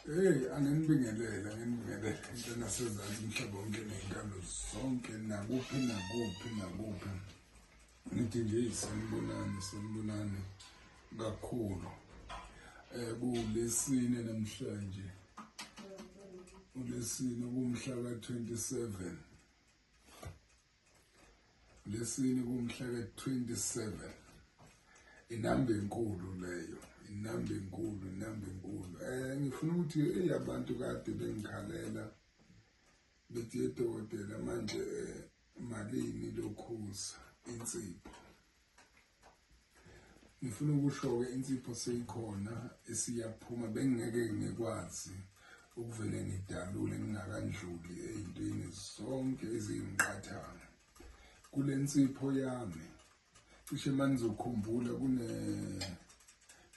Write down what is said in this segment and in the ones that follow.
Hey, anginibingelela into nasezantsi umhlaba wonke ney'nkalo zonke nakuphi. Ngithi nje sanibonani kakhulu. Kulesine namhlanje. Ulesine kumhla ka-27. Lesine kumhla ka-27. Inamba enkulu leyo. Inamba enkulu. Ngifuna ukuthi abantu kade bengikhalela bethi edokotela manje malini lokhuza insipho. Ngifuna ukusho-ke insipho seyikhona esiyaphuma bengingeke ngikwazi ukuvele ngidalule ngingakandluli ey'ntweni zonke eziyinqathana. Kule nsipho yami cishe manizokhumbula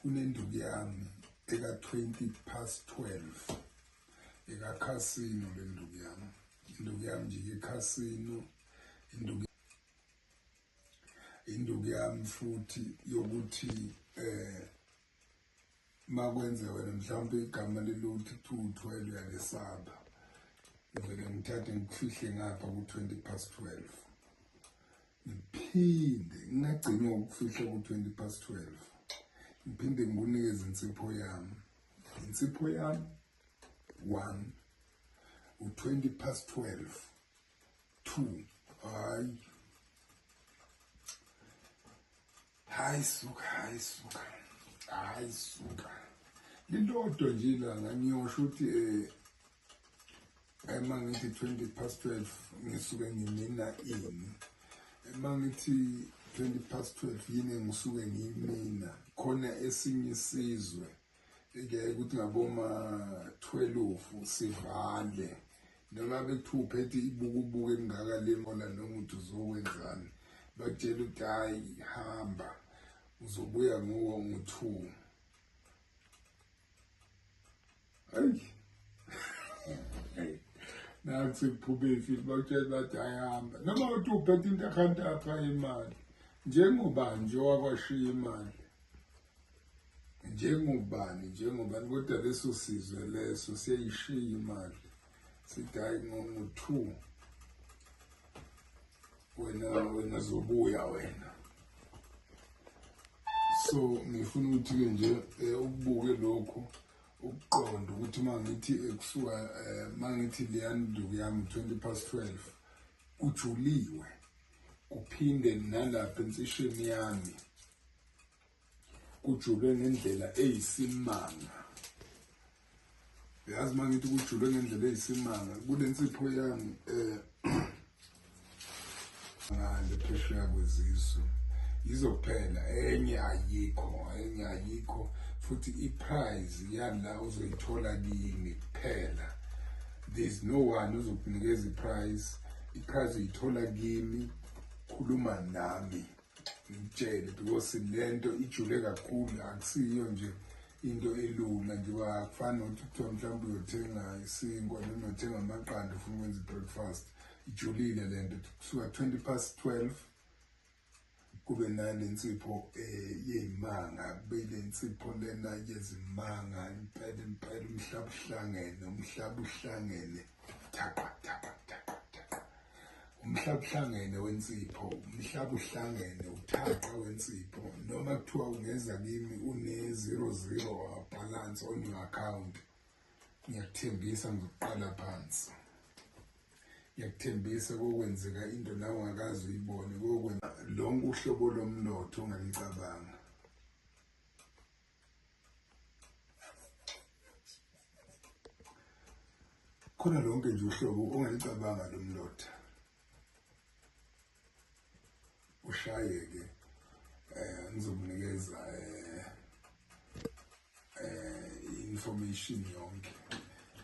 kunenduku yami eka-12:20 eka-casino le nduku yami. Induku yami nje ekhasino, induku yami futhi yokuthi makwenza wena mhlawumbe igama lelothi 2:12 uyalesaba. Ngivele ngithathe ngikufihle ngapha ku-12:20. Ngiphinde ngingagcini ngokufihla ku-12:20. Ngiphinde ngikunikeze insipho yami. Insipho yami 1 u-12:20. 2 hayi suka. Lilodwa nje ilanga ngiyosho ukuthi uma ngithi 12:12 ngisuke ngimina ini. Uma ngithi 12:12 yini ngisuke ngiyimina. Khona esinye isizwe ngeke ukuthi ngaboma 12 sivale noma bethu uphethe ibukubuku engaka lemona noma uthi uzokwenzani batshela ukuthi hayi hamba uzobuya ngo-2. Nathi kuphubesi batshela bathi ayahamba noma uthi uphethe into ekhantapha imali njengobani nje wakwashiya imali njengobani kodwa leso sizwe leso siyayishiya imali sithi hayi ngo-2 wena zobuya wena. So ngifuna ukuthi-ke nje ukubuke lokhu ukuqonda ukuthi mangithi leya nduku yami 12:12 kujuliwe kuphinde nalapha ensisheni yami kujulwe ngendlela eyisimanga. Yazi mangithi kujulwe ngendlela eyisimanga kule nsipho yami ngale phesheya kwezisu izophela enye ayikho futhi iprize yala uzoyithola kimi kuphela. There's no one uzokunikeza iprize uyithola kimi. Khuluma nami ngitshele because lento ijule kakhulu akusiyo nje into elula nje akufani nokuthi kuthiwa mhlawumbe uyothenga isinkwa noma uyothenga amaqanda ufuna ukwenza i-breakfast. Ijulile lento kusuka 12:12 kube nale nsipho yey'manga kube le nsipho lena yezimanga impela umhlaba uhlangene thapa. Umhlaba uhlangene wensipho, umhlaba uhlangene uthaqa wensipho. Noma kuthiwa ungeza kimi une-0 balance on your account, ngiyakuthembisa ngizoqala phansi. Ngiyakuthembisa kokwenzeka into la ungakazi uyibone kokwenza lonke uhlobo lomnotho ongalicabanga. Khona lonke nje uhlobo ongalicabanga lomnotho. Ushayeke ngizomnikeza information yonke.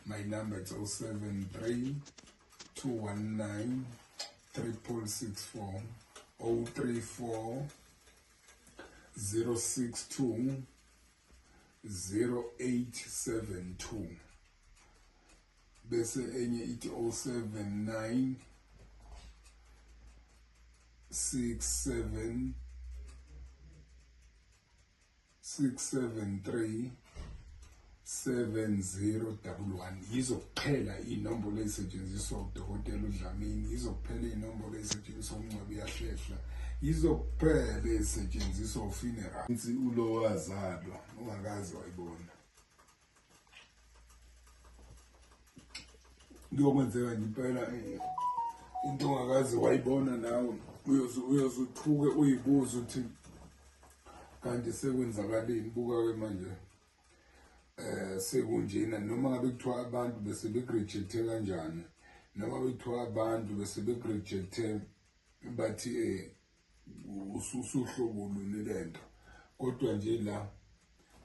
My number is 073 219 6664 034 062 0872 bese enye ithi 079 673 7011. Yizo kuphela inombolo ezisetshenziswa udokotela uDlamini, yizo kuphela inombolo ezisetshenziswa uNgcwabi Yahlehla, yizo kuphela ezisetshenziswa ufuneral. Ulo wazalwa ungakazi wayibona. Kuyokwenzeka nje impela into ongakazi wayibona nawe uyozuthuke uyibuza uthi kanti sekwenzakaleni. Buka-ke manje sekunjena, noma ngabe kuthiwa abantu bese bekurejecte kanjani, noma bekuthiwa abantu bese bekurejecte bathi usuhlobo luni lento, kodwa nje la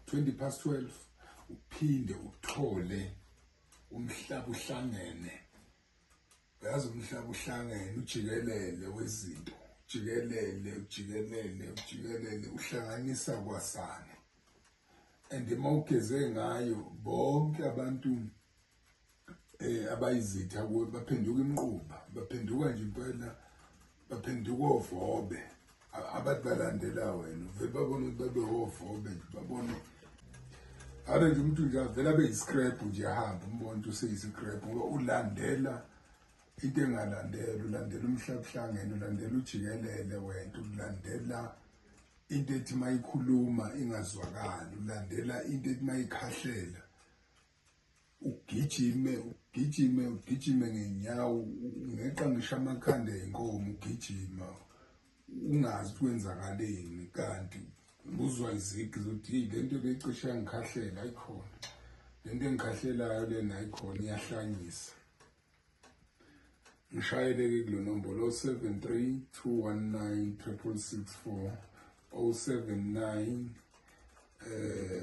12 uphinde uthole umhlaba uhlangene. Uyazi umhlaba uhlangene ujikelele wezinto, ujikelele uhlanganisa kwasana. And mawugeze ngayo bonke abantu abayizitha kuwe baphenduka imquba, baphenduka nje impela, baphenduka ovobe. Abantu balandela wena vele babone ukuthi babe ovobe nje, babone abe nje umuntu nje avela abe yiscrap nje ahamba umbona ukuthi useyiscrap, ngoba ulandela into engalandela, ulandela umhlaba uhlangene, ulandela ujikelele wena, ulandela into ethi mayikhuluma ingazwakali, ulandela into ethi mayikhahlela ugijime ngenyawo, ngeqa ngisho amakhanda ey'nkomo ugijima ungazi ukuthi kwenzakaleni, kanti uzwa izigi zokuthi lento beyicishe yangikhahlela ayikhona, lento engikhahlelayo lena ayikhona, iyahlanyisa. Ngishayele-ke kulo nombolo 073 219 664 079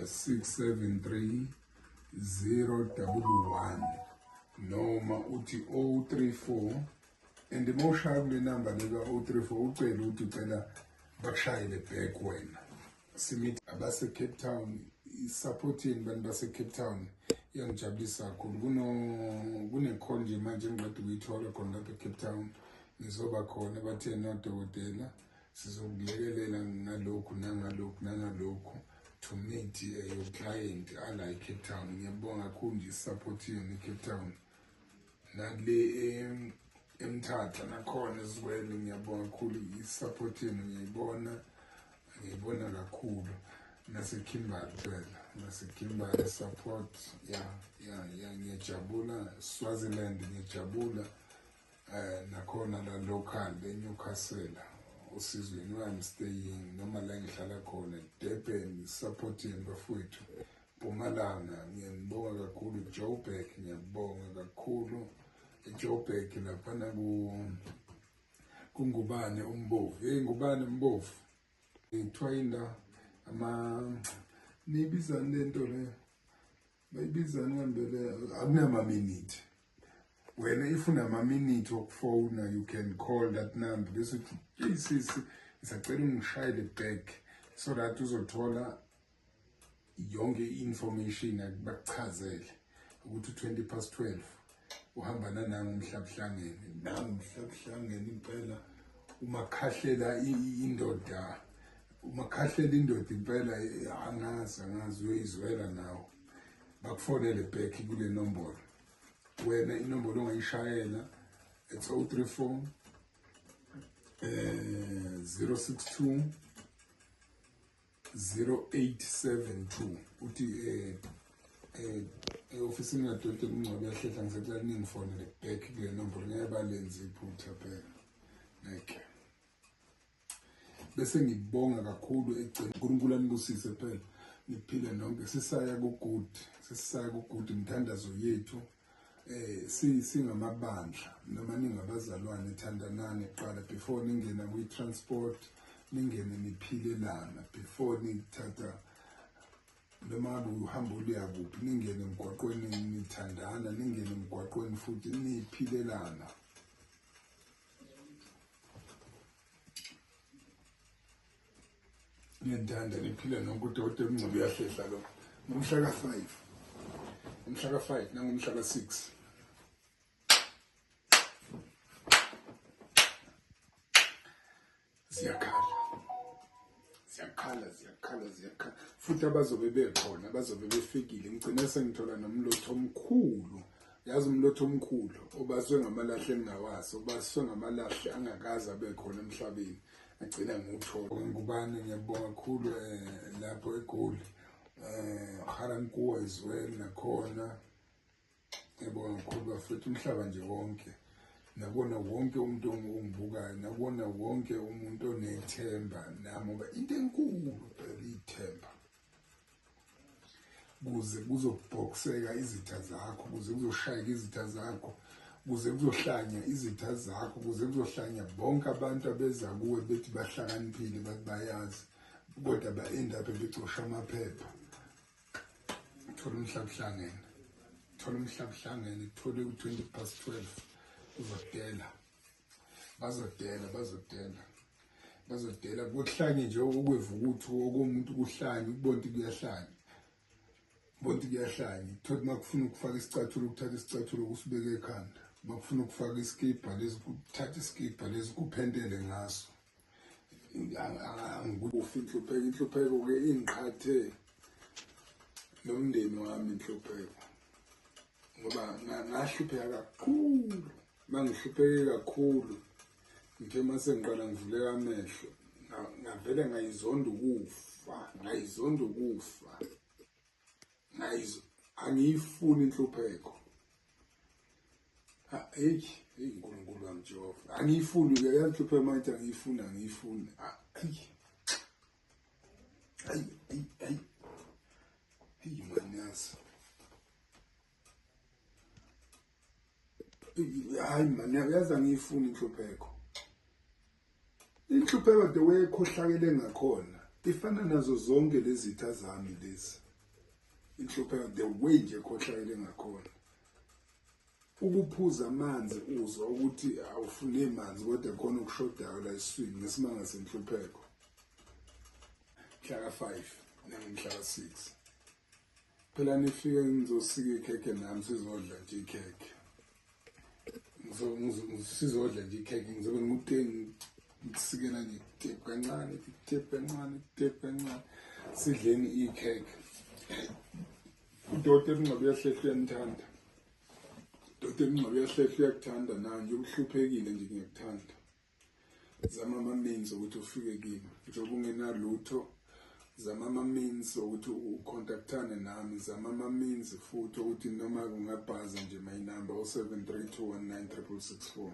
673 011, noma uthi 034. And mawushaya kule namba leka 034 ucela ukuthi ucela bakushayele back wena. Simithi abase Cape Town, isupporting bantu base Cape Town iyangijabulisa kakhulu. Kune-call nje manje engiqeda ukuyithola khona lapha eCape Town, ngizoba khona bathe nodokotela sizokulekelela ngalokhu nangalokhu to meet your client ala eCape Town. Ngiyabonga kakhulu nje isupport yenu eCape Town, nakule eMthatha nakhona ezikwele. Ngiyabonga kakhulu isupport yenu, ngiyibona kakhulu. NaseKimberley phela, naseKimberley support ngiyajabula. Swaziland ngiyajabula, nakhona la local eNewcastle usizweni where I'm staying, noma la ngihlala khona Durban support yenu bafowethu. Mpumalanga ngiyabonga kakhulu. Joburg ngiyabonga kakhulu. eJoburg laphana kungubane umbovu, ngubane umbovu ngithwayinda nibizana lento le bayibizana ngambele akunama minute. Wena if unama minute okufona you can call that number bese uthi ngisacela ungishayele back so that uzothola yonke information akubakuchazele ukuthi 12 uhambana nangu umhlaba uhlangene impela. Umakhahlela indoda, impela angazi uyizwela nawe, bakufonele back kule nombolo. Wena inombolo ongayishayela it's 034 062 0872. uthi ofisini kaDokotela uNgcwabi Yahlehla ngisacela ningifonele back kule nombolo, ngeke balenze iphutha phela. Okay, bese ngibonga kakhulu egcina. uNkulunkulu anibusise phela, niphile nonke. Sisaya ku-good imithandazo yethu singamabandla, noma ningabazalwane thandanane kuqala before ningena kwi-transport, ningene niphilelana before nithatha noma uhambo oluya kuphi, ningene emgwaqweni nithandana, ningene emgwaqweni futhi niphilelana. Ngiyadanda niphile nonke. uDokotela uNgcwabi Yahlehla lo ngomhla ka-5 nangomhla ka-6 ziyakhala ziyakhala futhi abazobe bekhona bazobe befikile ngigcina sengithola nomlotho omkhulu yazi umlotho omkhulu obaswe ngamalahle engingawazi obaswe ngamalahle angakaza bekhona emhlabeni agcina nguthola ngubani ngiyabonga kakhulu lapho eGoli Harankuwa as well nakhona ngiyabonga kakhulu bafethu umhlaba nje wonke nabona wonke umuntu ongibukayo nabona wonke umuntu onethemba nami ngoba into enkulu phela ithemba kuze kuzobhokseka izitha zakho kuze kuzoshayeka izitha zakho kuze kuzohlanya izitha zakho kuze kuzohlanya bonke abantu abeza kuwe bethi bahlakaniphile bayazi kodwa ba-end up becosha amaphepha thola umhlabuhlangene thole u-12:20 bazodela kuhlanye nje okwevukuthu okomuntu kuhlanye ukubonti kuyahlanya thothi makufuna ukufaka isicathulo ukuthatha isicathulo kusibeke ekhanda makufuna ukufaka iskibha lezi kuthatha iskibha lezi kuphendele ngaso angikufi inhlupheko ke ingiqhathe nomndeni wami inhlupheko ngoba ngahlupheka kakhulu mangihlupheke kakhulu ngithe mase ngiqala ngivuleka amehlo ngavele ngayizonda ukufa angiyifuni inhlupheko uNkulunkulu wami Jehova angiyifuni ke yanhlupheko manje angiyifuni manyazi man yazi angiyifuni inhlupheko the way ekhohlakele ngakhona ifana nazo zonke lezi zitha zami lezi inhlupheko the way nje ekhohlakele ngakhona ukuphuza amanzi uzwa ukuthi awufune amanzi kodwa khona ukushodayo la eswini ngesimanga senhlupheko mhla ka5 namhla ka6 phela nifike ngizosika ikhekhe nami sizodla nje ikhekhe sizodla nje ikhekhe ngizobe nguthengi ngisikela nje tip kancane sidleni ikhekhe udote engabe yahlehla yanithanda uyakuthanda nanje ubuhluphekile nje ngiyakuthanda zama ama-means ukuthi ufike kimi njengoba ungenalutho zama ama-means ukuthi ucontact-ane nami zama ama-means futhi ukuthi noma kungabhaza nje my number 0732196664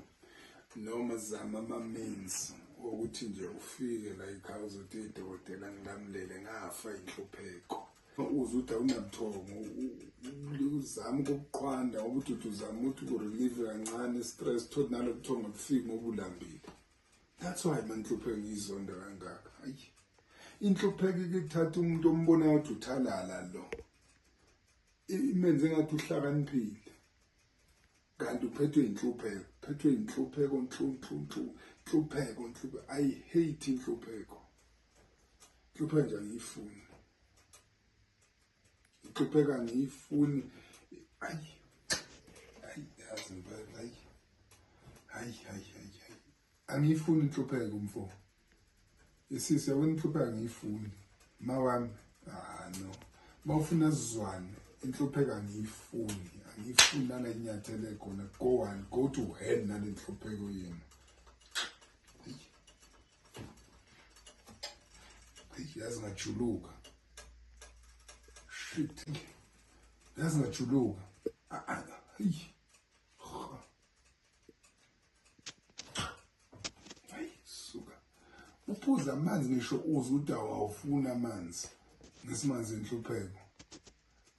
noma zama ama-means ukuthi nje ufike la ekhaya uzothi idokotela ngilamulele ngafa inhlupheko uze uthi awunabuthongo uzama ukuqhwanda ukuthi uzama ukuthi ukurelieve kancane stress thothi nalobuthongo bufike ngoba ulambile that's why manhlupheko ngizonda kangaka inhlupheko ikuthatha umuntu ombonayo ukuthi uthalala lo imenze ngathi uhlakaniphile kanti uphethwe inhlupheko I hate inhlupheko nje angiyifuni inhlupheko angiyifuni angiyifuni inhlupheko mfo isise wena inhlupheko angiyifuni mawami no mawufuna sizwane inhlupheko angiyifuni nala inyathele khona go to hell nale inhlupheko yena yazi ngajuluka shit yazi ngajuluka suka uphuza amanzi ngisho uzwe ukuthi awufuna amanzi ngesimanzi enhlupheko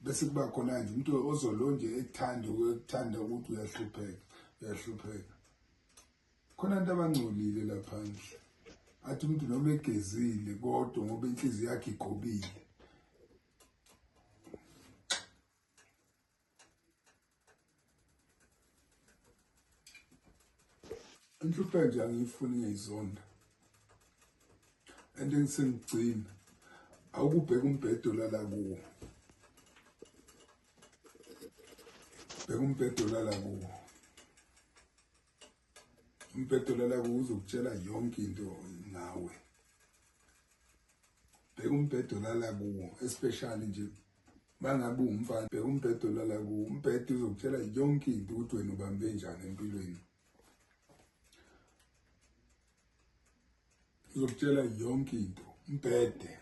bese kuba khona nje umuntu ozolonje ekuthanda ukuthi uyahlupheka khona abantu abangcolile laphandle athi umuntu noma egezile kodwa ngoba inhliziyo yakhe igobile inhlupheko nje angiyifuni ngiyizonda and engisengigcina awukubheka umbhedo lala kuwo bheka umbhedo lala kuwo umbhedo lala kuwo uzokutshela yonke into ngawe bheka umbhedo olala kuwo, especially nje mangabe umfana, bheka umbhedo olala kuwo. Umbhedo uzokutshela yonke into ukuthi wena ubambe njani empilweni. Uzokutshela yonke into. Umbhede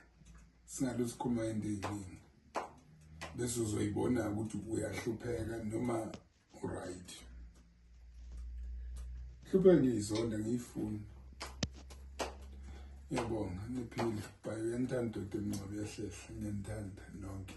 singabe sikhuluma into eziningi, bese uzoyibona ukuthi uyahlupheka noma right. Hlupheka ngiyizonda ngiyifuna. Ngiyabonga niphile. Bye, uyanithanda Dr. Mncwabi, yahlehla, ngiyanithanda nonke.